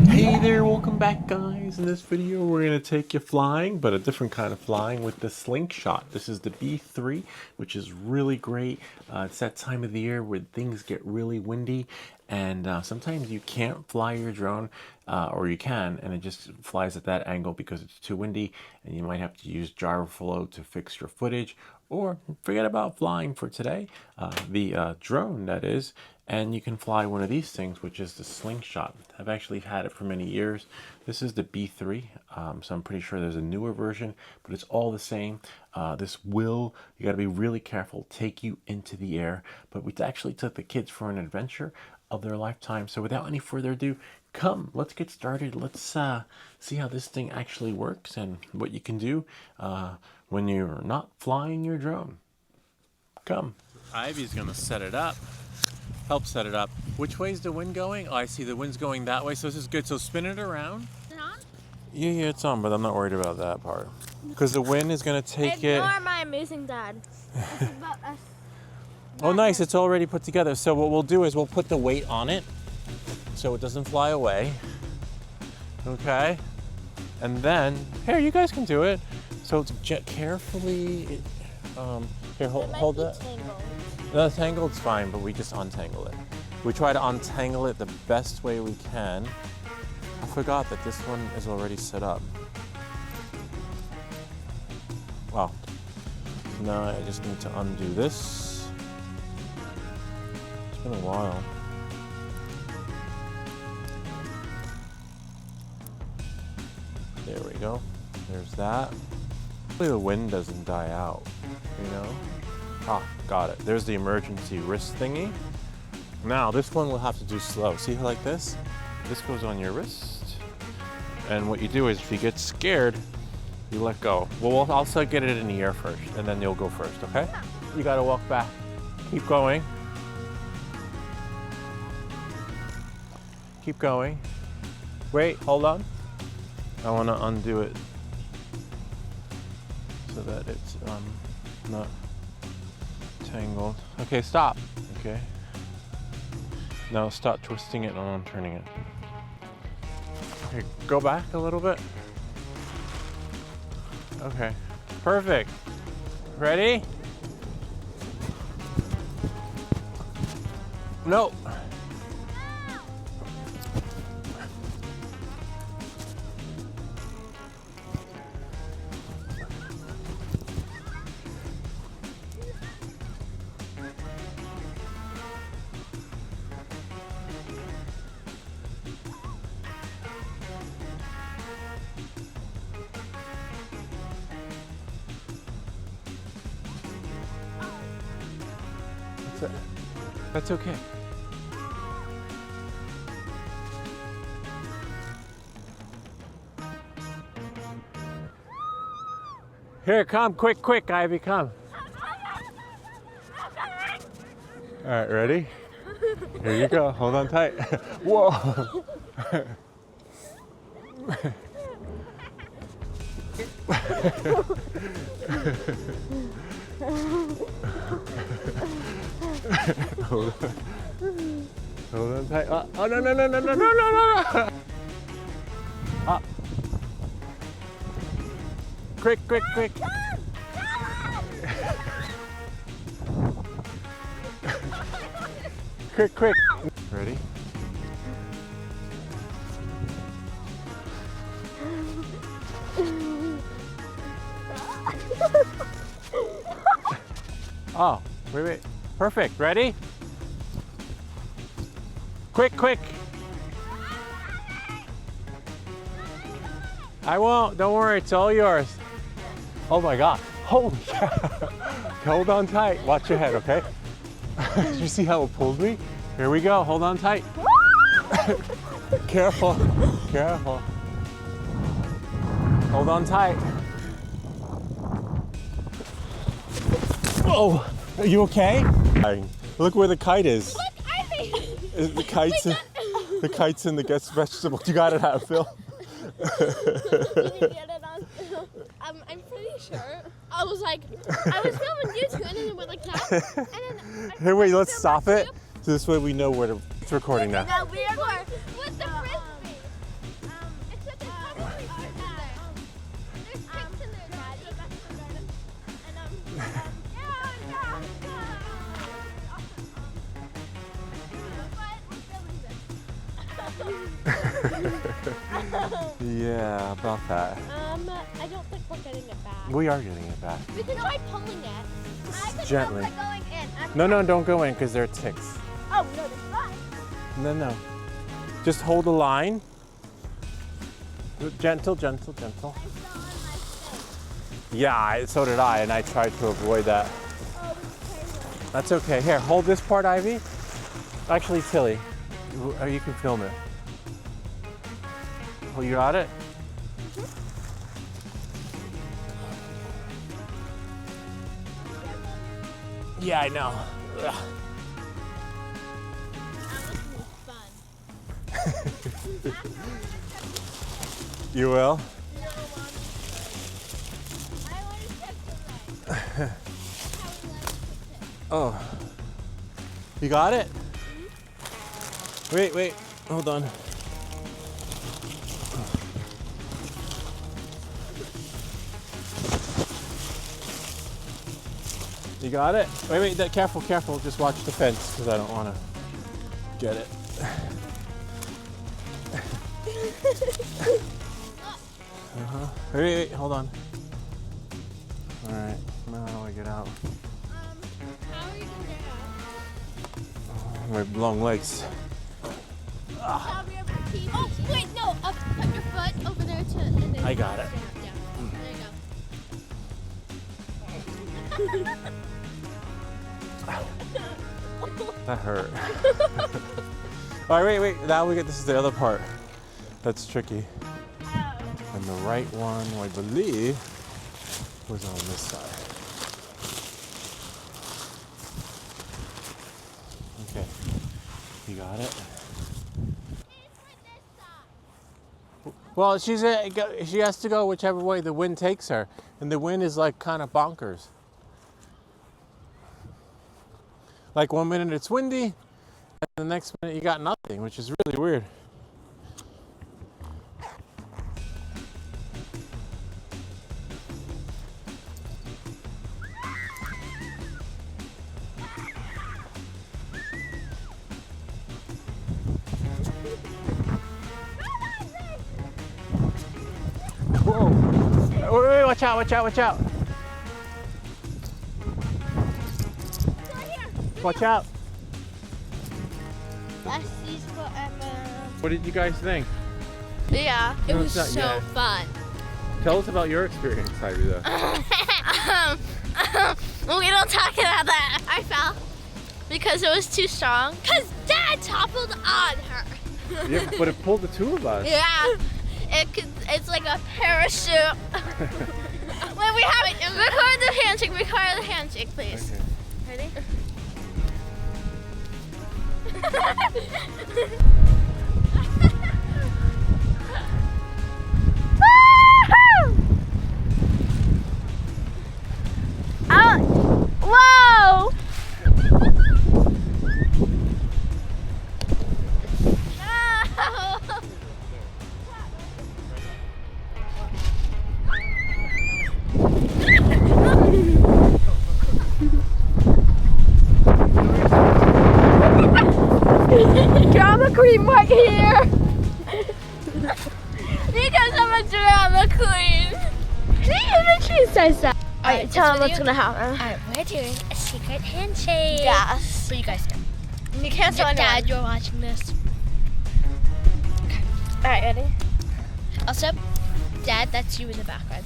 Hey there, welcome back guys. In this video we're going to take you flying, but a different kind of flying with the slingshot. This is the B3, which is really great. It's that time of the year where things get really windy and sometimes you can't fly your drone, or you can, and it just flies at that angle because it's too windy and you might have to use gyro flow to fix your footage, or forget about flying for today, the drone that is, and you can fly one of these things, which is the slingshot. I've actually had it for many years. This is the B3, so I'm pretty sure there's a newer version, but it's all the same. This will, you got to be really careful, take you into the air, but we actually took the kids for an adventure of their lifetime. So without any further ado, come, let's get started. Let's see how this thing actually works and what you can do when you're not flying your drone. Come. Ivy's gonna set it up. Help set it up. Which way is the wind going? Oh, I see the wind's going that way, so this is good. So spin it around. Is it on? Yeah, it's on, but I'm not worried about that part. Because the wind is gonna take it. Ignore my amazing dad. This is about us. Oh, nice, it's already put together. So what we'll do is we'll put the weight on it so it doesn't fly away. Okay? And then, here, you guys can do it. So it's carefully, here, hold that. The tangled's fine, but we just untangle it. We try to untangle it the best way we can. I forgot that this one is already set up. Wow. Now I just need to undo this. It's been a while. There we go. There's that. Hopefully the wind doesn't die out, you know? Ah, got it. There's the emergency wrist thingy. Now this one we'll have to do slow. See, like this? This goes on your wrist. And what you do is if you get scared, you let go. Well, I'll also get it in the air first, and then you'll go first, okay? You gotta walk back. Keep going. Keep going. Wait, hold on. I wanna undo it so that it's not tangled. Okay, stop. Okay. Now stop twisting it and I'm turning it. Okay, go back a little bit. Okay, perfect. Ready? No. That's okay. Here, come, quick, Ivy, come. All right, ready? Here you go, hold on tight. Whoa. Hold on tight. Oh, no. Ah. Quick. Quick. Ready? Oh, wait. Perfect. Ready? Quick. I won't. Don't worry. It's all yours. Oh my God. Holy cow. Hold on tight. Watch your head, okay? Did you see how it pulled me? Here we go. Hold on tight. Careful. Hold on tight. Whoa. Are you okay? Look where the kite is. Look, Ivy! The kite's in the vegetable. You got it out, Phil. Did you get it on film? I'm pretty sure. I was filming you two, and then it went like that. And then Here, wait, let's stop it. So this way we know where to. It's recording now. Now we are with the frisbee. Yeah, about that. I don't think we're getting it back. We are getting it back. We can try pulling it. I can Gently. help by going in. No, don't go in because there are ticks. Oh, no, there's not. No. Just hold the line. Gentle, gentle, gentle. I fell on my stick. Yeah, so did I, and I tried to avoid that. Oh, this is crazy. That's okay. Here, hold this part, Ivy. Actually, Tilly, you can film it. Oh, you got it? Yeah, I know. Ugh. That was fun. You will? No, Mom. I want to check the leg. Oh. You got it? Wait, hold on. You got it? Wait, careful. Just watch the fence because I don't want to get it. Wait, hold on. All right, now how do I get out? How are you going to get out? My long legs. Oh, wait, no. Put your foot over there to. And then I got it. Down. There you go. That hurt. All right, wait. Now this is the other part. That's tricky. And the right one, I believe, was on this side. Okay. You got it? Well, she has to go whichever way the wind takes her. And the wind is like kind of bonkers. Like 1 minute it's windy, and the next minute you got nothing, which is really weird. Whoa! Wait, watch out! Watch out! Besties forever. What did you guys think? Yeah, it No, was it's so not yet. fun. Tell us about your experience, Ivy, though. We don't talk about that. I fell because it was too strong. Because Dad toppled on her. Yeah, but it pulled the two of us. Yeah, it's like a parachute. Wait, we have it. Record the handshake, please. Okay. Ready? Whoa! Drama queen right here. Because I'm a drama queen. She says that. Alright, tell them what's gonna happen. Alright, we're doing a secret handshake. Yes. For you guys know. You can't tell anyone. Dad, you're watching this. Alright, ready? Also, Dad, that's you in the background.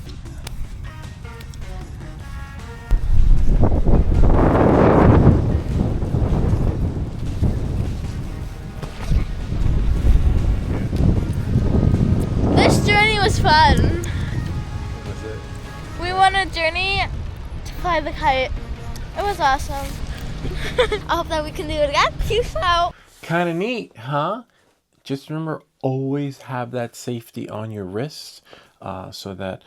This journey was fun. Was it? We went on a journey to fly the kite. It was awesome. I hope that we can do it again. Peace out. Kind of neat, huh? Just remember, always have that safety on your wrist so that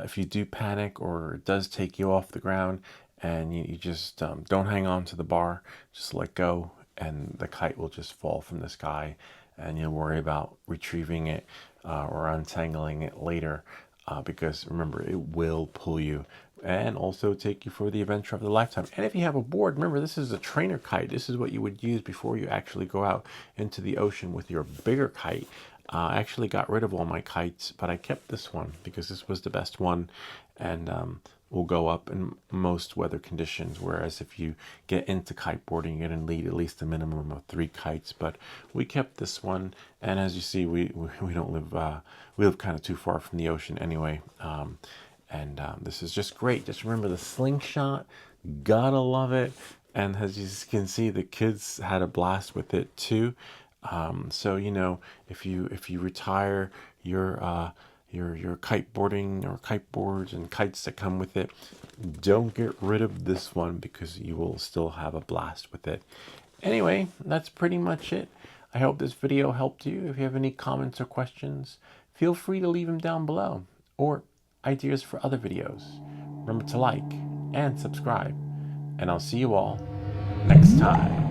if you do panic or it does take you off the ground and you just don't hang on to the bar, just let go and the kite will just fall from the sky and you'll worry about retrieving it or untangling it later because remember, it will pull you and also take you for the adventure of the lifetime. And if you have a board, remember this is a trainer kite. This is what you would use before you actually go out into the ocean with your bigger kite. I actually got rid of all my kites, but I kept this one because this was the best one, and will go up in most weather conditions. Whereas if you get into kiteboarding, you're going to need at least a minimum of 3 kites. But we kept this one, and as you see, we don't live we live kind of too far from the ocean anyway. This is just great. Just remember the slingshot, gotta love it. And as you can see, the kids had a blast with it too. So you know, if you retire your kiteboarding or kiteboards and kites that come with it, don't get rid of this one because you will still have a blast with it. Anyway, that's pretty much it. I hope this video helped you. If you have any comments or questions, feel free to leave them down below, or ideas for other videos. Remember to like and subscribe, and I'll see you all next time.